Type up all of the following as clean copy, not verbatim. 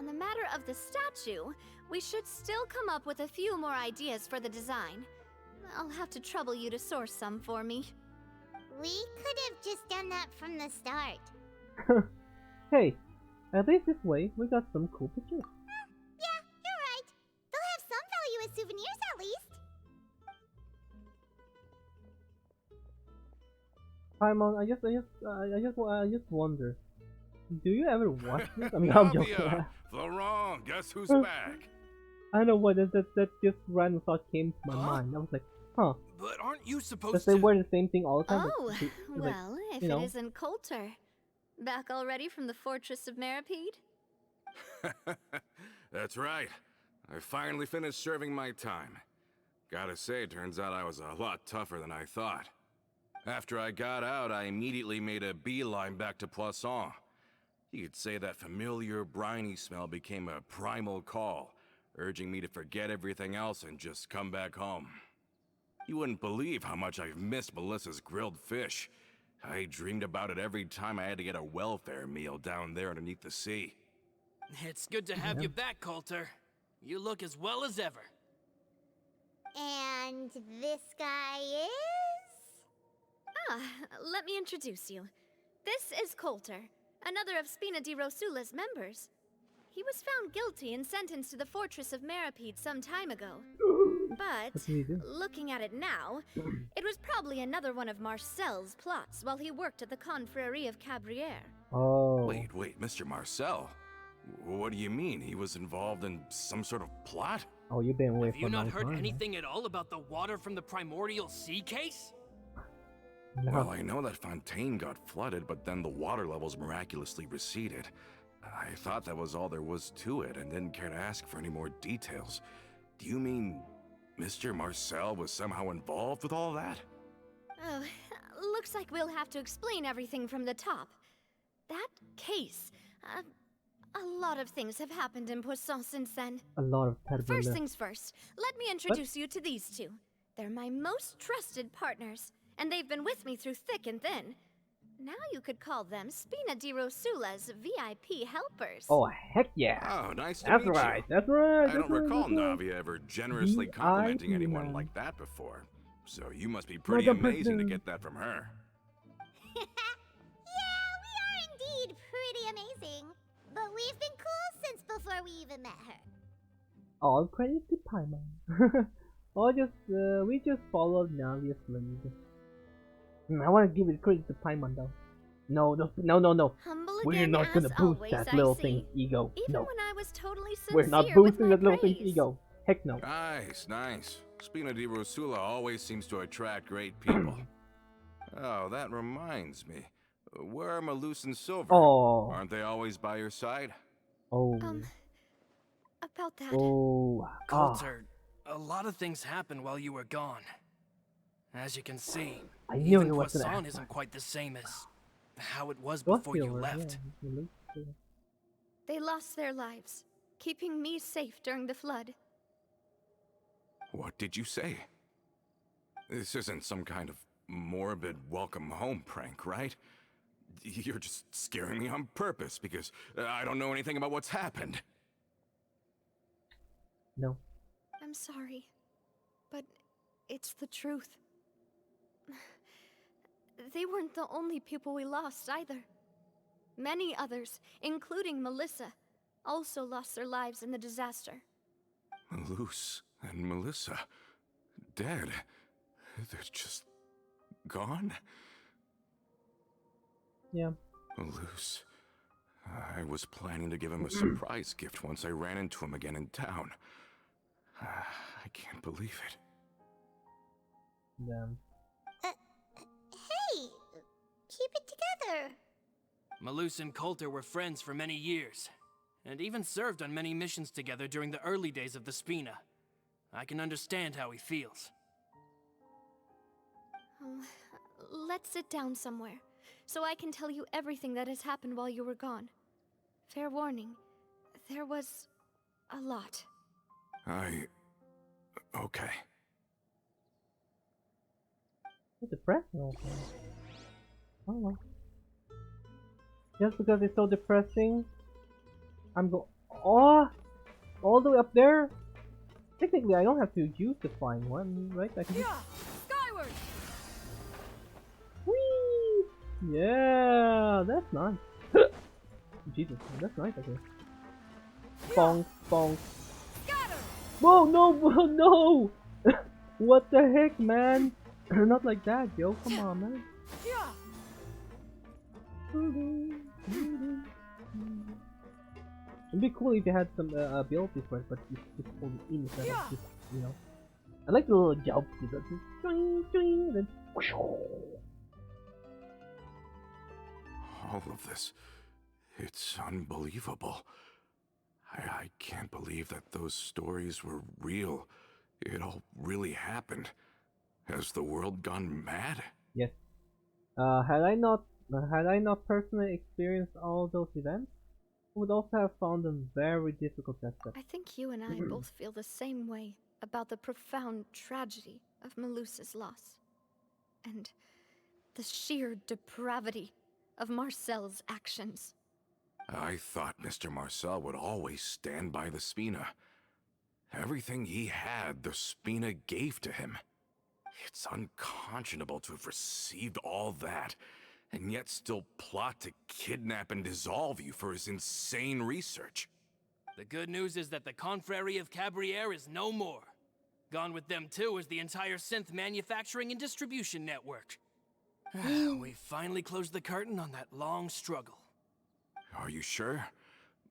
On the matter of the statue, we should still come up with a few more ideas for the design. I'll have to trouble you to source some for me. We could have just done that from the start. Hey, at least this way we got some cool pictures. Yeah, you're right. They'll have some value as souvenirs at least. Paimon, I just wonder. Do you ever watch this? I mean, I'm joking. Navia, Florent, guess who's back? I don't know why that just random thought came to my Huh? mind. I was like, huh. But aren't you Does supposed they to? wear the same thing all the time? Oh, Like, well, if you know. it isn't Coulter. Back already from the Fortress of Meripede? That's right. I finally finished serving my time. Gotta say, turns out I was a lot tougher than I thought. After I got out, I immediately made a beeline back to Poisson. You could say that familiar, briny smell became a primal call, urging me to forget everything else and just come back home. You wouldn't believe how much I've missed Melissa's grilled fish. I dreamed about it every time I had to get a welfare meal down there underneath the sea. It's good to have you back, Coulter. You look as well as ever. And this guy is? Ah, let me introduce you. This is Coulter, another of Spina di Rosula's members. He was found guilty and sentenced to the Fortress of Meripede some time ago. But, What did he do? looking at it now, it was probably another one of Marcel's plots while he worked at the Confrérie of Cabrières. Oh. Wait, Mr. Marcel? What do you mean? He was involved in some sort of plot? Oh, you've been away Have for you a not long heard time, anything at all about the water from the primordial sea case? No. Well, I know that Fontaine got flooded, but then the water levels miraculously receded. I thought that was all there was to it and didn't care to ask for any more details. Do you mean Mr. Marcel was somehow involved with all that? Oh, looks like we'll have to explain everything from the top. That case, a lot of things have happened in Poisson since then. A lot of terrible. First things first, let me introduce you to these two. They're my most trusted partners, and they've been with me through thick and thin. Now you could call them Spina di Rosula's VIP helpers. Oh, heck yeah. Oh, nice to That's meet right. you. That's right. I don't recall Navia ever generously VIP complimenting anyone man. like that before. So you must be pretty a amazing to person. get that from her. Yeah, we are indeed pretty amazing. But we've been cool since before we even met her. All credit to Paimon. We just followed Navia's lead. I want to give it credit to Paimon though. No. Humble We're again, not gonna as boost always, that I little see. thing's ego. Even No. when I was totally sincere We're not with boosting my that little thing's praise. ego. Heck no. Nice. Spina di Rosula always seems to attract great people. Oh, that reminds me. Where are Malus and Silver? Oh. Aren't they always by your side? Oh. About that. Oh. Ah. Coulter, a lot of things happened while you were gone. As you can see, I knew even it was gonna Poisson happen. isn't quite the same as how it was Was before you Silver, left. yeah. They lost their lives, keeping me safe during the flood. What did you say? This isn't some kind of morbid welcome home prank, right? You're just scaring me on purpose because I don't know anything about what's happened. No. I'm sorry, but it's the truth. They weren't the only people we lost either. Many others, including Melissa, also lost their lives in the disaster. Malus and Melissa, dead. They're just gone? Yeah. Malus. I was planning to give him a surprise gift once I ran into him again in town. I can't believe it. Damn. Hey, keep it together. Malus and Coulter were friends for many years, and even served on many missions together during the early days of the Spina. I can understand how he feels. Oh, let's sit down somewhere, so I can tell you everything that has happened while you were gone. Fair warning, there was a lot. Okay. It's depressing. Okay. Oh well. Just because it's so depressing, I'm go. Oh, all the way up there? Technically, I don't have to use the flying one, right? I can just... Skyward! Whee! Yeah, that's nice. Jesus, that's nice, I guess. Bonk, bonk. Whoa, no, whoa, no! What the heck, man? Not like that, yo. Come on, man. It'd be cool if you had some abilities for it, but it's just only in instead of just, you know. I like the little jumps. You know, just doing, doing, then. All of this, it's unbelievable. I can't believe that those stories were real. It all really happened. Has the world gone mad? Yes. Had I not personally experienced all those events, I would also have found them very difficult to accept. I think you and I both feel the same way about the profound tragedy of Melusa's loss. And the sheer depravity of Marcel's actions. I thought Mr. Marcel would always stand by the Spina. Everything he had, the Spina gave to him. It's unconscionable to have received all that, and yet still plot to kidnap and dissolve you for his insane research. The good news is that the Confrérie of Cabriere is no more. Gone with them too is the entire synth manufacturing and distribution network. We finally closed the curtain on that long struggle. Are you sure?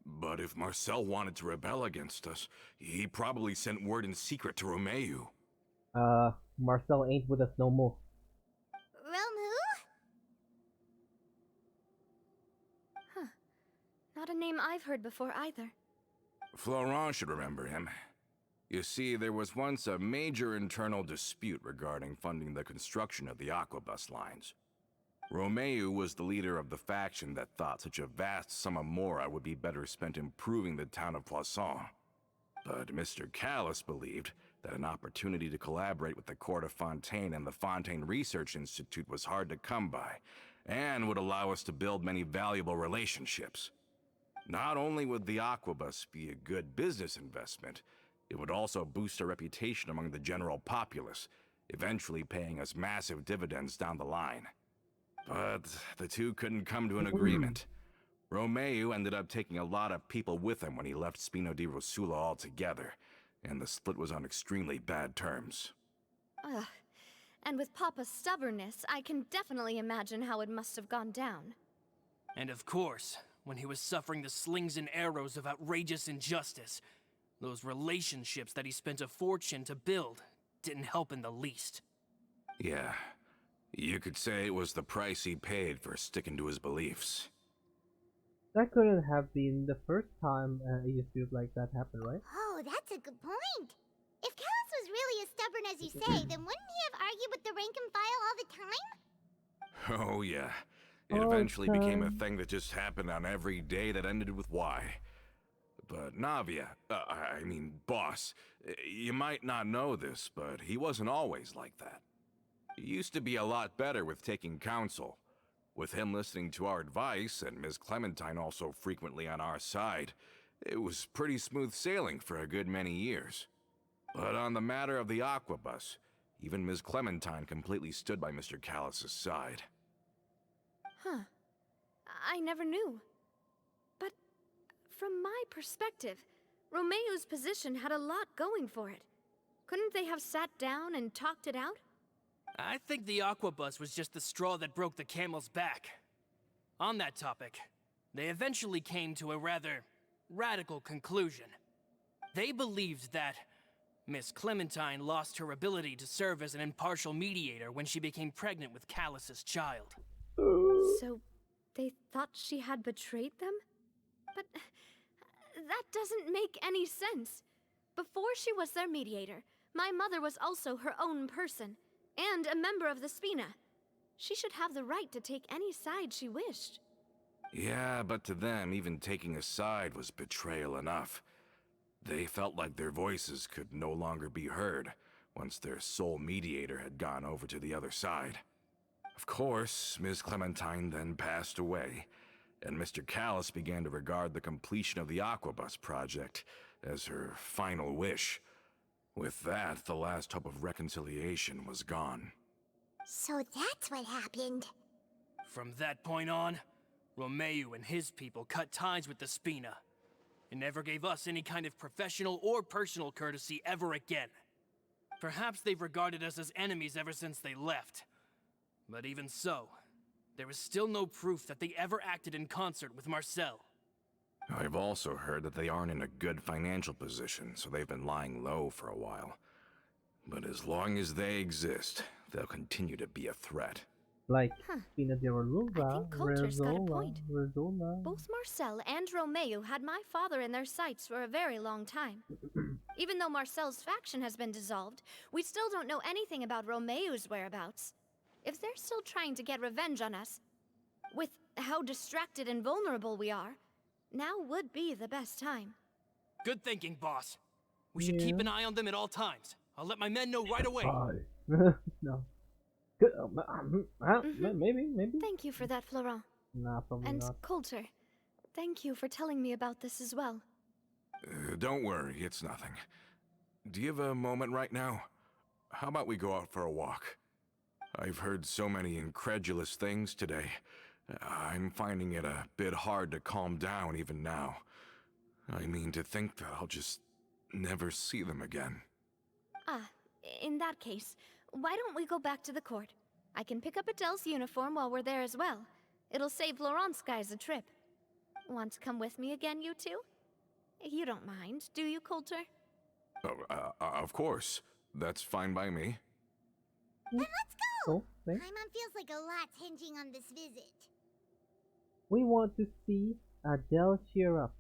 But if Marcel wanted to rebel against us, he probably sent word in secret to Romeu. Marcel ain't with us no more. Romu? Not a name I've heard before either. Florent should remember him. You see, there was once a major internal dispute regarding funding the construction of the Aquabus lines. Romeu was the leader of the faction that thought such a vast sum of mora would be better spent improving the town of Poisson. But Mr. Callis believed that an opportunity to collaborate with the Court of Fontaine and the Fontaine Research Institute was hard to come by, and would allow us to build many valuable relationships. Not only would the Aquabus be a good business investment, it would also boost our reputation among the general populace, eventually paying us massive dividends down the line. But the two couldn't come to an agreement. Romeu ended up taking a lot of people with him when he left Spina di Rosula altogether, and the split was on extremely bad terms. Ugh. And with Papa's stubbornness, I can definitely imagine how it must have gone down. And of course, when he was suffering the slings and arrows of outrageous injustice, those relationships that he spent a fortune to build didn't help in the least. Yeah, you could say it was the price he paid for sticking to his beliefs. That couldn't have been the first time a dispute like that happened, right? Oh, that's a good point. If Callus was really as stubborn as you say, then wouldn't he have argued with the rank and file all the time? Oh yeah, it eventually became a thing that just happened on every day that ended with Y. But Navia, boss, you might not know this, but he wasn't always like that. He used to be a lot better with taking counsel. With him listening to our advice, and Ms. Clementine also frequently on our side, it was pretty smooth sailing for a good many years. But on the matter of the Aquabus, even Ms. Clementine completely stood by Mr. Callus's side. Huh. I never knew. But from my perspective, Romeu's position had a lot going for it. Couldn't they have sat down and talked it out? I think the Aquabus was just the straw that broke the camel's back. On that topic, they eventually came to a rather radical conclusion. They believed that Miss Clementine lost her ability to serve as an impartial mediator when she became pregnant with Callus's child. So, they thought she had betrayed them? But that doesn't make any sense. Before she was their mediator, my mother was also her own person, and a member of the Spina. She should have the right to take any side she wished. Yeah, but to them, even taking a side was betrayal enough. They felt like their voices could no longer be heard once their sole mediator had gone over to the other side. Of course, Ms. Clementine then passed away, and Mr. Callis began to regard the completion of the Aquabus project as her final wish. With that, the last hope of reconciliation was gone. So that's what happened. From that point on, Romeu and his people cut ties with the Spina, and never gave us any kind of professional or personal courtesy ever again. Perhaps they've regarded us as enemies ever since they left. But even so, there is still no proof that they ever acted in concert with Marcel. I've also heard that they aren't in a good financial position, so they've been lying low for a while. But as long as they exist, they'll continue to be a threat. Like, Huh. Spina de I think Coulter's got a point. Rizola. Both Marcel and Romeu had my father in their sights for a very long time. Even though Marcel's faction has been dissolved, we still don't know anything about Romeu's whereabouts. If they're still trying to get revenge on us, with how distracted and vulnerable we are, now would be the best time. Good thinking, boss. We should keep an eye on them at all times. I'll let my men know right away. No. Good. Maybe. Thank you for that, Florent. Nah, probably And not. Coulter, thank you for telling me about this as well. Don't worry, it's nothing. Do you have a moment right now? How about we go out for a walk? I've heard so many incredulous things today. I'm finding it a bit hard to calm down even now. I mean, to think that I'll just never see them again. Ah, in that case, why don't we go back to the court? I can pick up Adele's uniform while we're there as well. It'll save Laurent's guys a trip. Want to come with me again, you two? You don't mind, do you, Coulter? Oh, of course. That's fine by me. Then let's go! Cool. Thanks. Paimon feels like a lot's hinging on this visit. We want to see Adele cheer up.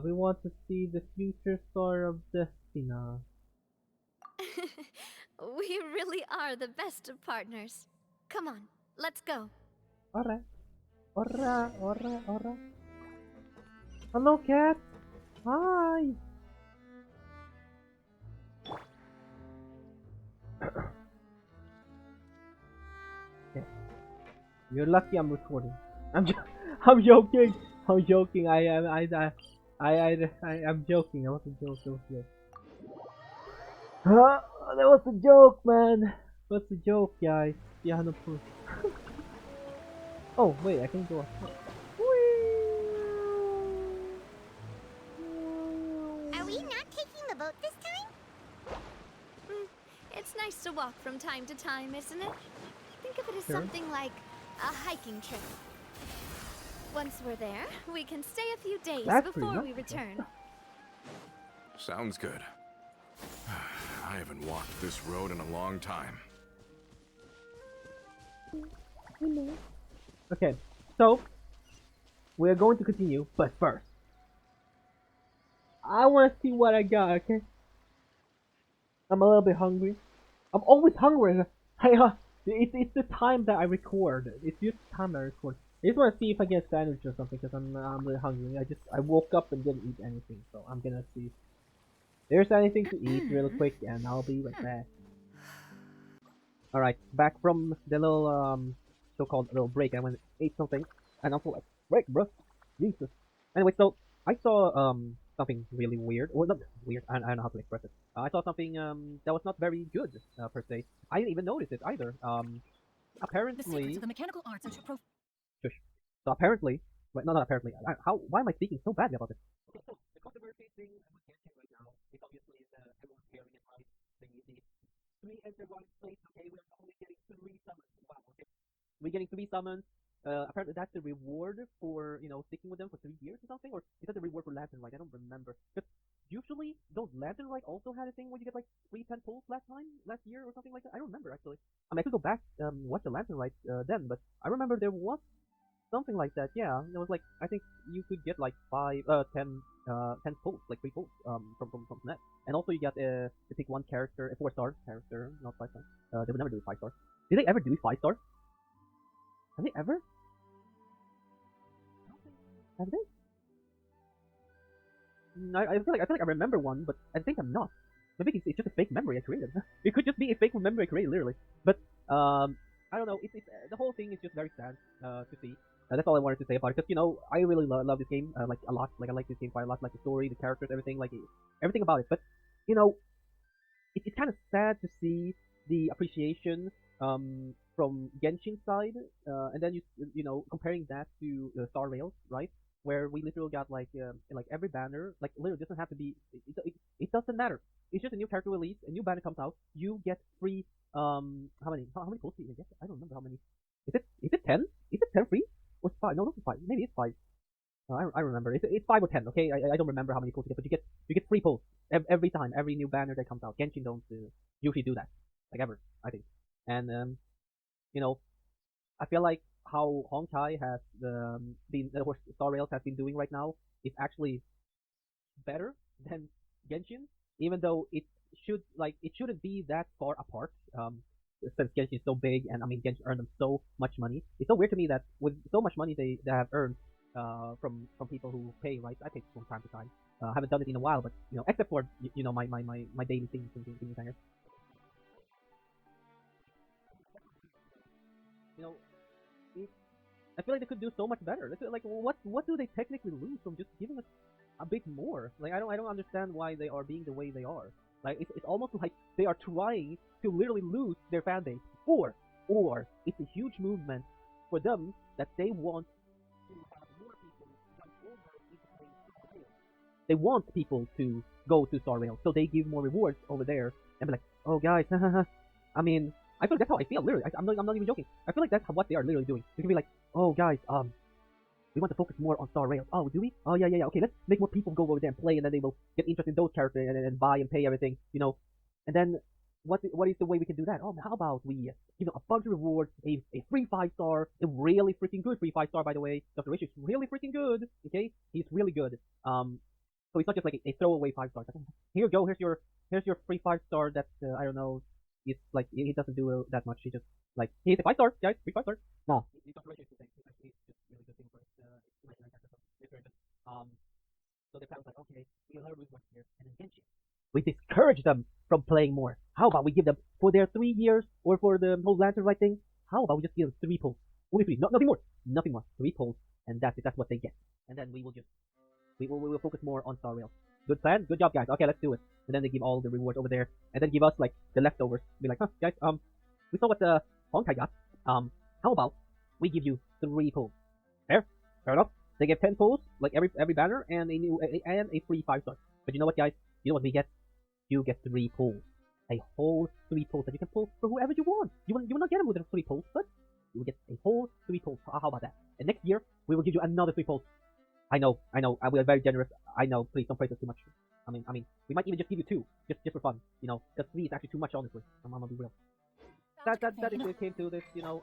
We want to see the future star of Despina. We really are the best of partners. Come on, let's go. Alright. Hello, cat. Hi. Okay. You're lucky I'm recording. I'm joking. I'm joking. I'm joking. That was a joke. That was a joke, man. What's a joke, guys? Yeah, no proof. Oh wait, I can go. Are we not taking the boat this time? It's nice to walk from time to time, isn't it? Think of it as Sure. something like a hiking trip. Once we're there, we can stay a few days That's pretty before we nice. return. Sounds good. I haven't walked this road in a long time. Okay, so we're going to continue, but first, I want to see what I got. Okay, I'm a little bit hungry. I'm always hungry. It's the time that I record. It's just the time I record. I just want to see if I get a sandwich or something because I'm really hungry. I woke up and didn't eat anything, so I'm gonna see if there's anything to eat real quick, and I'll be right back. All right, back from the little so-called little break. I went and ate something, and also like break, bro. Jesus. Anyway, so I saw something really weird, or not weird. I don't know how to express it. I saw something that was not very good per se. I didn't even notice it either. The Apparently, secrets of the mechanical arts and shush. So apparently, wait, no, not apparently. Why am I speaking so badly about this? Okay, so the controversy thing with Genshin right now is obviously everyone's scaring it, right? The 3 enter 1 place. Okay, we're only getting 3 summons. Wow. Okay, we're getting 3 summons. Apparently that's the reward for sticking with them for 3 years or something, or is that the reward for Lantern Light? I don't remember. Because usually those Lantern Light also had a thing where you get like 3 pen pulls last year or something like that. I don't remember actually. I mean, I could go back watch the Lantern Light then, but I remember there was something like that. Yeah, it was like I think you could get like 10 pulls, like 3 pulls from net, and also you got to pick one character, a 4-star character, not 5-star. They would never do 5-star. Did they ever do 5-star? Have they ever? Have they? I feel like I remember one, but I think I'm not. Maybe it's just a fake memory I created. It could just be a fake memory I created, literally. But I don't know. It's the whole thing is just very sad to see. That's all I wanted to say about it. Because you know, I really love this game like a lot. Like I like this game quite a lot. Like the story, the characters, everything. Like everything about it. But you know, it's kind of sad to see the appreciation from Genshin side, and then you know comparing that to Star Rails, right? Where we literally got like every banner, like literally doesn't have to be. It doesn't matter. It's just a new character release, a new banner comes out, you get free. How many posts do you get? I don't remember how many. Is it 10? Is it 10 free? Or it's 5? No, not 5. Maybe it's 5. I remember. It's 5 or 10. Okay, I don't remember how many posts you get, but you get free posts every time, every new banner that comes out. Genshin don't usually do that, like ever, I think. And you know, I feel like how Honkai has or Star Rails has been doing right now is actually better than Genshin, even though it shouldn't be that far apart. Since Genshin is so big, and I mean Genshin earned them so much money. It's so weird to me that with so much money they have earned from people who pay, right? I pay from time to time. I haven't done it in a while, but you know, except for you know my daily things and things like that. You know, it, I feel like they could do so much better. Like what do they technically lose from just giving us a bit more? Like I don't understand why they are being the way they are. Like it's almost like they are trying to literally lose their fan base, or it's a huge movement for them that they want to have more people jump over into playing Star Rail. They want people to go to Star Rail, so they give more rewards over there and be like, oh guys, I mean, I feel like that's how I feel. Literally, I'm not even joking. I feel like that's what they are literally doing. They can be like, oh guys, we want to focus more on Star Rails. Oh, do we? Oh, yeah. Okay, let's make more people go over there and play, and then they will get interested in those characters and buy and pay everything, you know. And then, what is the way we can do that? Oh, how about we give them a bunch of rewards, a free 5-star, a really freaking good free 5-star, by the way. Dr. Rich is really freaking good, okay? He's really good. So it's not just like a throwaway 5-star. Here you go, here's your free 5-star that, I don't know, it's like, he doesn't do that much. He just, like, he's a 5-star, guys, free 5-star. No. Dr. Rich is the same. He's just really good thing for it. So the plan was like, okay, we'll never lose much here. And then Genshin, we discourage them from playing more. How about we give them, for their 3 years, or for the whole lantern right thing, how about we just give them 3 pulls? Only 3, nothing more. Nothing more. 3 pulls, and that's it. That's what they get. And then we will focus more on Star Rail. Good plan? Good job, guys. Okay, let's do it. And then they give all the rewards over there, and then give us, like, the leftovers. Be like, huh, guys, we saw what the Honkai got. How about we give you 3 pulls? Fair enough. They get 10 pulls, like every banner, and a free 5-star. But you know what, guys? You know what we get? You get 3 pulls. A whole 3 pulls that you can pull for whoever you want. You will not get them with the 3 pulls, but you will get a whole 3 pulls. How about that? And next year, we will give you another 3 pulls. I know. We are very generous. I know. Please don't praise us too much. I mean, we might even just give you 2, just for fun. You know, because 3 is actually too much, honestly. I'm gonna be real. That is it came to this, you know,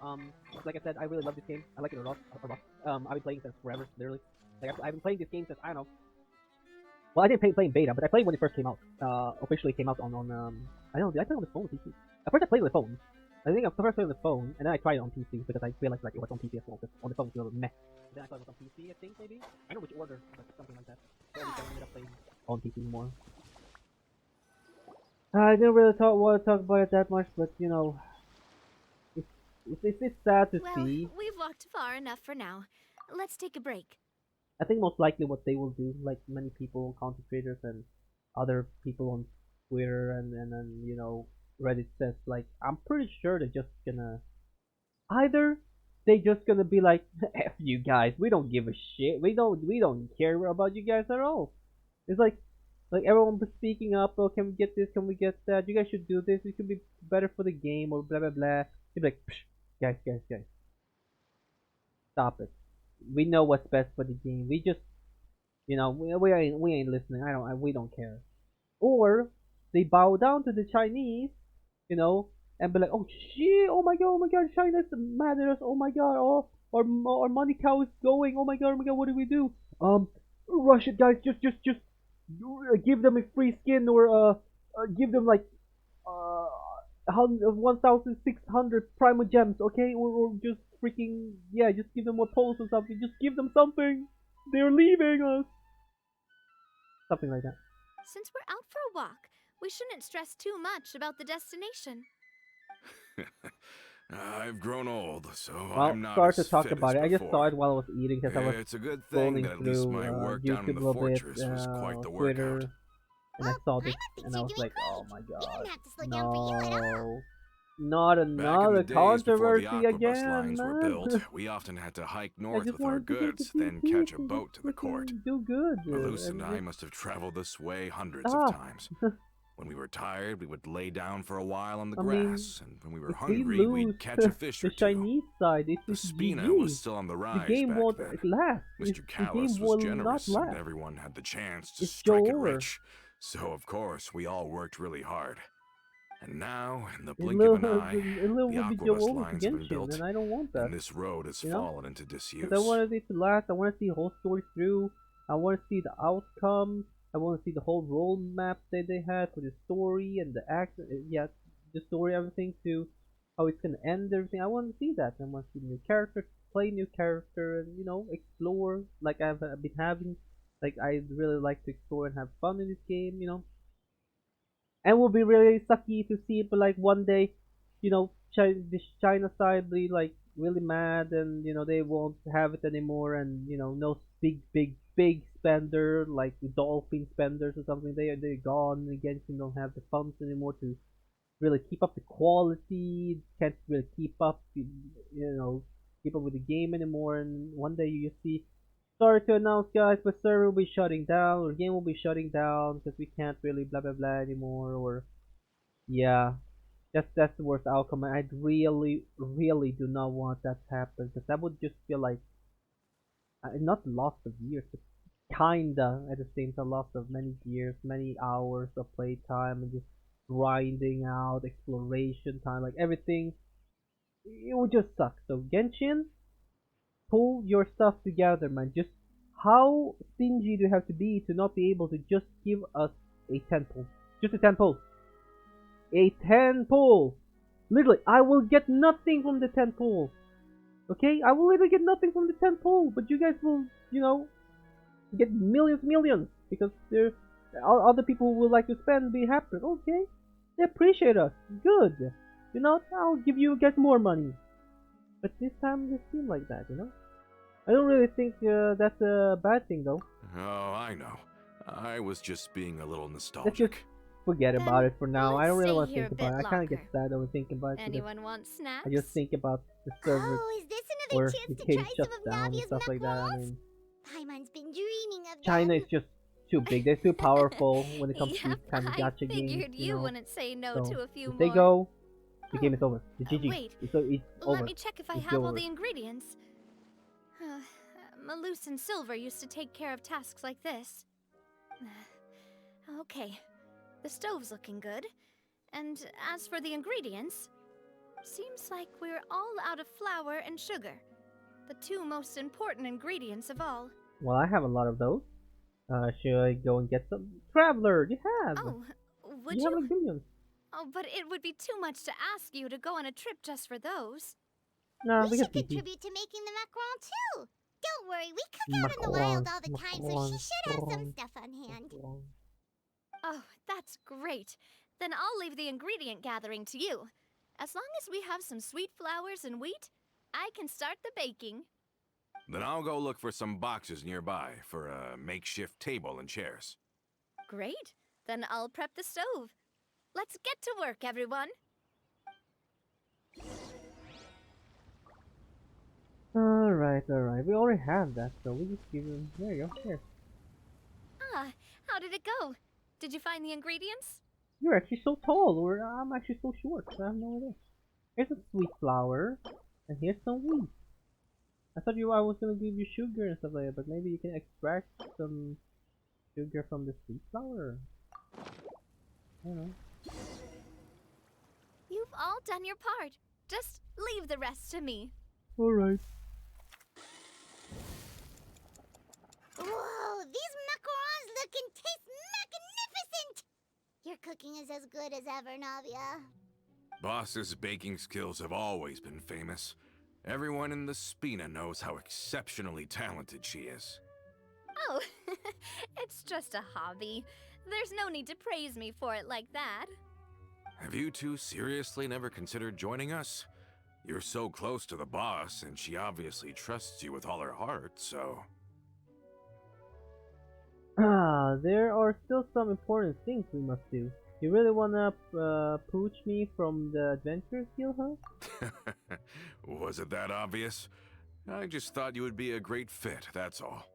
like I said, I really love this game. I like it a lot. I've been playing it since forever, literally. Like, I've been playing this game since, I don't know. Well, I didn't play in beta, but I played when it first came out. Officially came out on I don't know, did I play on the phone or PC? At first I played on the phone. I think I first played on the phone, and then I tried it on PC, because I realized, like, it was on PC as well, because on the phone it was a little meh. Then I thought it was on PC, I think, maybe? I don't know which order, but something like that. So I ended up playing on PC more. I didn't really want to talk about it that much, but, you know, it's sad to see. Well, we've walked far enough for now. Let's take a break. I think most likely what they will do, like many people, content creators and other people on Twitter and you know Reddit says, like, I'm pretty sure they're just gonna either they just gonna be like, F you guys, we don't give a shit, we don't care about you guys at all. It's like everyone was speaking up, oh, can we get this, can we get that, you guys should do this, it could be better for the game, or blah blah blah. You'd be like, guys, stop it. We know what's best for the game. We just, you know, we ain't listening. We don't care. Or they bow down to the Chinese, you know, and be like, oh shit, oh my god, China's mad at us. Oh my god, oh, our money cow is going. Oh my god, what do we do? Rush it, guys. Just give them a free skin, or give them like 1,600 Primo Gems, okay? Or just freaking, yeah, just give them more poles or something. Just give them something. They're leaving us. Something like that. Since we're out for a walk, we shouldn't stress too much about the destination. I've grown old, so Well, I'm not sorry as to talk fit about as it. I just saw before. it while I was eating because I was It's a good thing scrolling that at least through my work down YouTube in a the little bit, fortress was quite the Twitter, workout. and I Oh, saw I'm this, up that and I you're was doing like, oh great. my We god, didn't have to slow down for you at all. not Back in the another days before the controversy aqua bus again, lines were man. built, we often had to hike I north just with our wanted to go to goods, then PC catch a and boat just to the court. freaking do good, Malus and and I just must have traveled this way hundreds of stop. times. When we were tired, we would lay down for a while on the I mean, grass, and when we were if we hungry, lose we'd catch a fish the or two. Chinese side, The it's Spina was GG. still on the The rise game back won't then. last. Mr. The game Callus was will not generous, and last. everyone had the chance to It's strike it over. rich. So, of course, we all worked really hard. And now, in the It blink of an will, eye, it will the be Joe aquabus over to lines have been Genshin, built, and I don't want that. and this road has You know? fallen into disuse. Because I wanted it to last. I want to see the whole story through. I want to see the outcome. I want to see the whole roadmap that they had for the story and the act. Yeah, the story, everything to how it's gonna end. Everything. I want to see that. I want to see new characters, play new character, and explore like I've been having. Like I really like to explore and have fun in this game. And it will be really sucky to see it, but like one day, this China side be like really mad, and they won't have it anymore, and no big spender like the dolphin spenders or something. They're gone again. You don't have the funds anymore to really keep up the quality. Can't really keep up with the game anymore. And one day you just see, sorry to announce, guys, but server will be shutting down, or game will be shutting down because we can't really blah blah blah anymore. Or yeah, that's the worst outcome. And I really do not want that to happen, because that would just feel like not loss of years, but kinda at the same time loss of many years, many hours of playtime, and just grinding out exploration time, like everything. It would just suck. So Genshin, pull your stuff together, man. Just how stingy do you have to be to not be able to just give us a 10 pull? Just a 10 pull. A 10 pull! Literally, I will get nothing from the 10 pull. Okay? I will literally get nothing from the 10 pull, but you guys will, get millions, because there other people who would like to spend, be happy. Okay? They appreciate us. Good. I'll give you guys more money. But this time it just seemed like that, I don't really think that's a bad thing, though. Oh, I know. I was just being a little Let's just nostalgic. forget Then about it for now. I don't really let's want stay to here think a about it. bit I kind of get longer. sad over thinking about it. because Anyone want snacks? I just think about the servers Oh, is this where another the chance to game try shuts some of down and Navia's stuff like that. I macarons? mean, Paimon's been dreaming of China them. is just too big. They're too powerful when it comes to Yep, these kind of I gacha games. figured you wouldn't say no So to a few if they more. go, the Oh, game is over. The GG. wait. It's Let over. me check if I It's have all over. the ingredients. Malus and Silver used to take care of tasks like this. Okay, the stove's looking good. And as for the ingredients, seems like we're all out of flour and sugar. The two most important ingredients of all. Well, I have a lot of those. Should I go and get some? Traveler, you have. Oh, would You you? have like billions. Oh, but it would be too much to ask you to go on a trip just for those. No, We we should got TP. contribute to making the macaron too. Don't worry, we cook out in the wild all the time, so she should have some stuff on hand. Oh, that's great. Then I'll leave the ingredient gathering to you. As long as we have some sweet flowers and wheat, I can start the baking. Then I'll go look for some boxes nearby for a makeshift table and chairs. Great. Then I'll prep the stove. Let's get to work, everyone. Alright. We already have that, so we just give him. There you go. Here. Ah, how did it go? Did you find the ingredients? You're actually so tall, or I'm actually so short. I have no idea. Here's a sweet flour, and here's some wheat. I thought I was gonna give you sugar and stuff like that, but maybe you can extract some sugar from the sweet flour. I don't know. You've all done your part. Just leave the rest to me. Alright. Whoa, these macarons look and taste magnificent! Your cooking is as good as ever, Navia. Boss's baking skills have always been famous. Everyone in the Spina knows how exceptionally talented she is. Oh, it's just a hobby. There's no need to praise me for it like that. Have you two seriously never considered joining us? You're so close to the boss, and she obviously trusts you with all her heart, so... There are still some important things we must do. You really wanna pooch me from the Adventurers Guild, huh? Was it that obvious? I just thought you would be a great fit, that's all.